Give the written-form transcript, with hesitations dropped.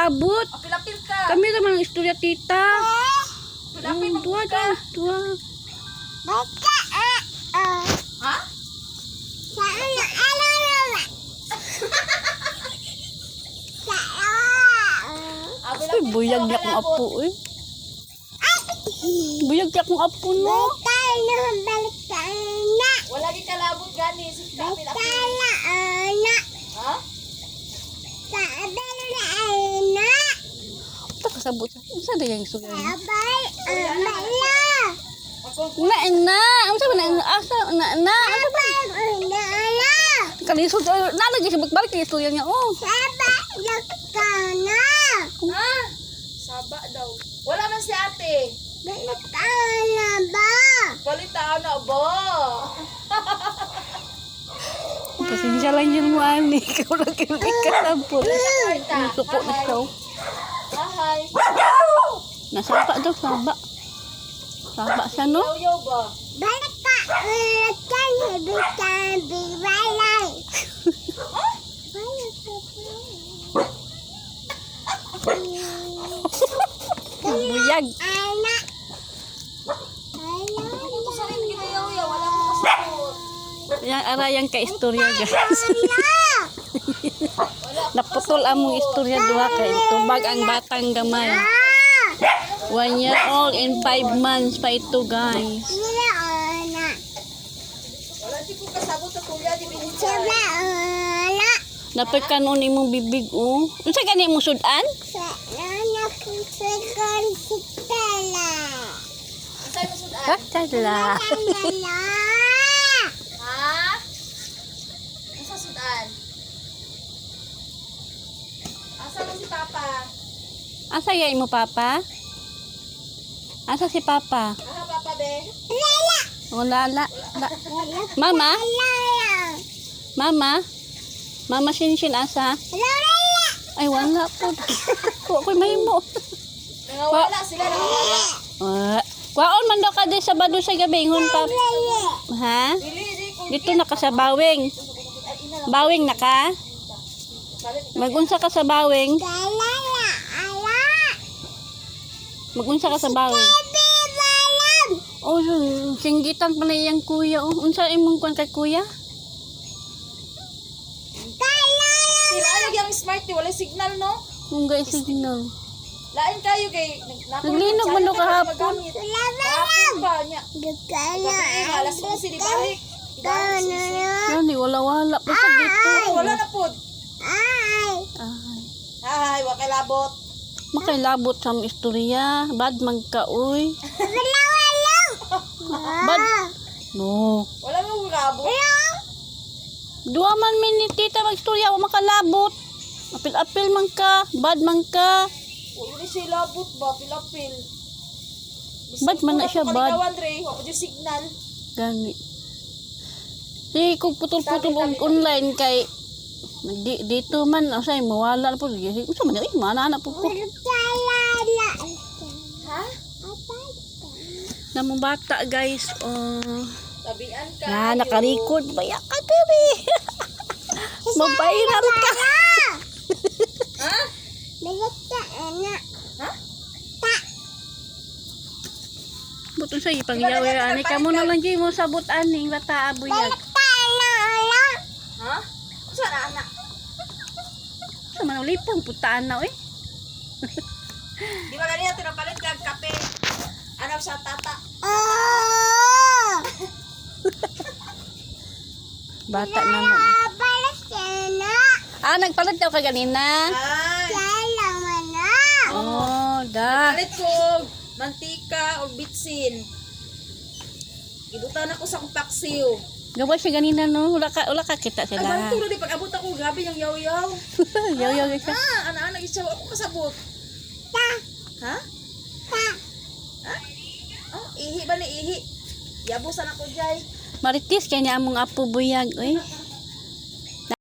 labot. Apil-apil ka. Kami naman ang istorya, tita. Apil-apil mo Tuwa ka. dyan, tuwa. Ha? Ay, buyag niya kong apo eh. Buyag niya kong apo no. Wala di kalabot gani. Apil-apil. Ha? Ito kasabot sa. Saan na yung istorya niya? Ako. Na. Ano sa ba na? Asa? Na. Ano ba? Kalisod. Nalagay siya. Balik yung istorya niya. Oh. Ha? Saba daw. Wala man si ate. Balita na ba? Pasensya lang yun mo, ani. Ikaw lang kasabot. Suko na siya. Hi. Nasapa daw, saba. Saba siya, no? Yaw ba? Buyag. Ito sa rin ginayaw-yaw. Wala mo kasabot. Yang arayang ka istorya, guys. Naputol among istorya duha kay tubag ang batang gamay. 1 year old and 5 months pa ito, guys. Wala di ko kasabot sa kuya. Di binigay. Dapat kanon imong bibig, oh. Unsa gani mo sudan? Saan mo sudan? Tala. Ha? Asa sudan? Asa mo si Papa? Asa yay mo, papa? Asa si papa? Aha, Papa be? Wala, la. Mama? Mama? Mama Shinshin, asa? Ay, wala po. Ako'y mahimo. Nangawala sila. Nangawala. Kwaon man daw ka di Sabado sa gabi, ngon pa. Ha? Dito na ka sa Bawing. Bawing na ka? Magunsa ka sa Bawing? Magunsa ka sa Bawing? Oh, singgitan pa na iyang kuya. Oh. Unsa imong kuan kay kuya? Sila lagi ang smart wala signal no? Kung guys, signal. Lain kayo kay Naglinog man daw kahapon. Kahapon pa niya. Alas 11 di balik. Gani, wala-wala. Basta dito. Wala na pod. Ay. Hay, wa kay labot. Makailabot sa mga istorya. Bad magkaoy. Bad. No. Wala mo labot. Dua man minitita mag-istorya. Wa makalabot. Apil-apil man ka. Bad man ka. Wala siya labot ba, pilapil. Bad man na siya, bad. Wa pa signal. Gani. Di kung putol-putol og online kay dito man usay mawala na po. Unsa man ay mana po ko. Ha? Namong bata, guys. Oh. Tabian ka. Na nakarikod baya ka diri. Mabayran ka. Ha? Ha? Buton sa ipangyaw ani ka mo na lang jay mo sabot aning bata abuyag. Ha? Saan na anak? Sa man ulipong putaan na oy. Di ba ganyan tinapalit kag kape? Ano sa tata? Bata na mo. Ah, nagpalit daw ka ganina. Ay. Oh, da. Palit ko mantika o bitsin. Ibutan ako sa paksiw. Gawa siya ganina no. Wala ka kita Ay, sila. banturo di pag abot ako gabi yung yaw-yaw. Yaw siya. Ah, ana-ana isaw ako kasabot. Ha? Ha? Oh, ihi ba ni ihi? Yabusan ako jay. Maritis kay niya among apo buyag oy.